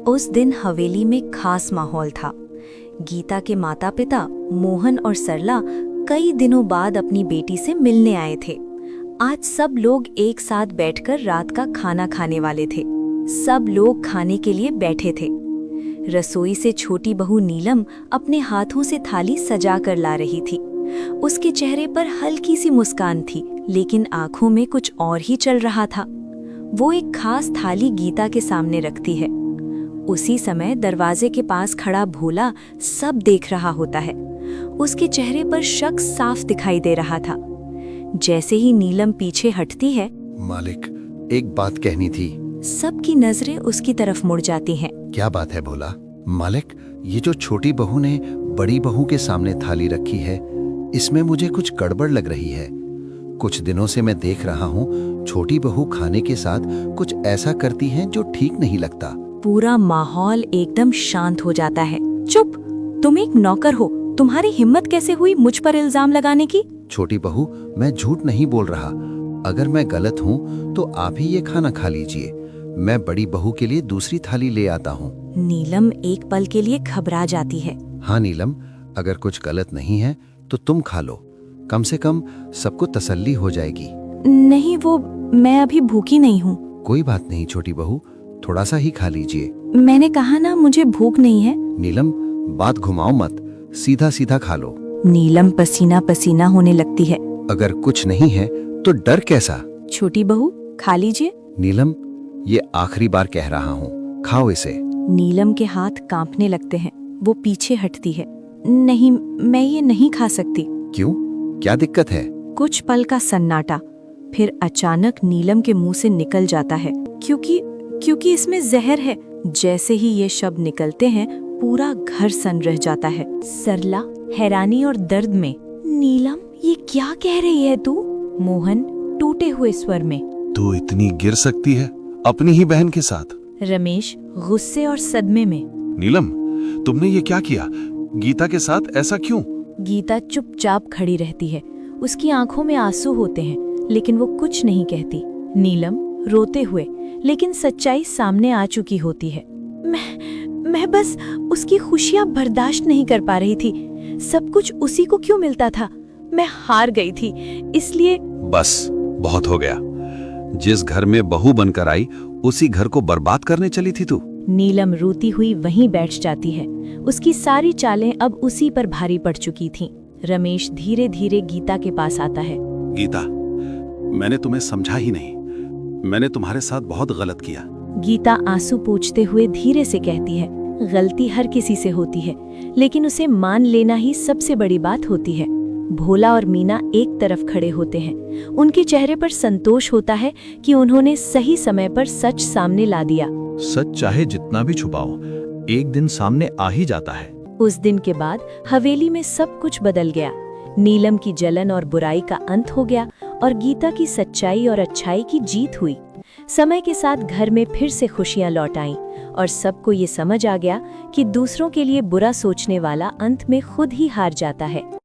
उस दिन हवेली में खास माहौल था। गीता के माता पिता मोहन और सरला कई दिनों बाद अपनी बेटी से मिलने आए थे। आज सब लोग एक साथ बैठकर रात का खाना खाने वाले थे। सब लोग खाने के लिए बैठे थे। रसोई से छोटी बहू नीलम अपने हाथों से थाली सजा कर ला रही थी। उसके चेहरे पर हल्की सी मुस्कान थी, लेकिन आंखों में कुछ और ही चल रहा था। वो एक खास थाली गीता के सामने रखती है। उसी समय दरवाजे के पास खड़ा भोला सब देख रहा होता है। उसके चेहरे पर शक साफ दिखाई दे रहा था। जैसे ही नीलम पीछे हटती है, मालिक, एक बात कहनी थी। सबकी नजरें उसकी तरफ मुड़ जाती हैं। क्या बात है भोला? मालिक, ये जो छोटी बहू ने बड़ी बहू के सामने थाली रखी है, इसमें मुझे कुछ गड़बड़ लग रही है। कुछ दिनों से मैं देख रहा हूँ, छोटी बहू खाने के साथ कुछ ऐसा करती है जो ठीक नहीं लगता। पूरा माहौल एकदम शांत हो जाता है। चुप, तुम एक नौकर हो, तुम्हारी हिम्मत कैसे हुई मुझ पर इल्जाम लगाने की? छोटी बहू, मैं झूठ नहीं बोल रहा। अगर मैं गलत हूँ तो आप ही ये खाना खा लीजिए। मैं बड़ी बहू के लिए दूसरी थाली ले आता हूँ। नीलम एक पल के लिए घबरा जाती है। हाँ नीलम, अगर कुछ गलत नहीं है तो तुम खा लो। कम से कम सबको तसल्ली हो जाएगी। नहीं, वो मैं अभी भूखी नहीं हूँ। कोई बात नहीं छोटी बहू, थोड़ा सा ही खा लीजिए। मैंने कहा ना, मुझे भूख नहीं है। नीलम, बात घुमाओ मत, सीधा सीधा खा लो। नीलम पसीना पसीना होने लगती है। अगर कुछ नहीं है तो डर कैसा? छोटी बहू, खा लीजिए। नीलम, ये आखिरी बार कह रहा हूँ, खाओ इसे। नीलम के हाथ कांपने लगते हैं। वो पीछे हटती है। नहीं, मैं ये नहीं खा सकती। क्यों? क्या दिक्कत है? कुछ पल का सन्नाटा, फिर अचानक नीलम के मुंह से निकल जाता है, क्योंकि इसमें जहर है। जैसे ही ये शब्द निकलते हैं, पूरा घर सन रह जाता है। सरला हैरानी और दर्द में, नीलम, ये क्या कह रही है तू? मोहन टूटे हुए स्वर में, तू इतनी गिर सकती है अपनी ही बहन के साथ? रमेश गुस्से और सदमे में, नीलम, तुमने ये क्या किया? गीता के साथ ऐसा क्यों? गीता चुपचाप खड़ी रहती है। उसकी आंखों में आंसू होते हैं, लेकिन वो कुछ नहीं कहती। नीलम रोते हुए, लेकिन सच्चाई सामने आ चुकी होती है। मैं बस उसकी खुशियां बर्दाश्त नहीं कर पा रही थी। सब कुछ उसी को क्यों मिलता था? मैं हार गई थी, इसलिए। बस, बहुत हो गया। जिस घर में बहू बनकर आई, उसी घर को बर्बाद करने चली थी तू। नीलम रोती हुई वहीं बैठ जाती है। उसकी सारी चालें अब उसी पर भारी पड़ चुकी थीं। रमेश धीरे धीरे गीता के पास आता है। गीता, मैंने तुम्हें समझा ही नहीं। मैंने तुम्हारे साथ बहुत गलत किया। गीता आंसू पोंछते हुए धीरे से कहती है, गलती हर किसी से होती है, लेकिन उसे मान लेना ही सबसे बड़ी बात होती है। भोला और मीना एक तरफ खड़े होते हैं। उनके चेहरे पर संतोष होता है कि उन्होंने सही समय पर सच सामने ला दिया। सच चाहे जितना भी छुपाओ, एक दिन सामने आ ही जाता है। उस दिन के बाद हवेली में सब कुछ बदल गया। नीलम की जलन और बुराई का अंत हो गया और गीता की सच्चाई और अच्छाई की जीत हुई। समय के साथ घर में फिर से खुशियां लौट आईं और सबको ये समझ आ गया कि दूसरों के लिए बुरा सोचने वाला अंत में खुद ही हार जाता है।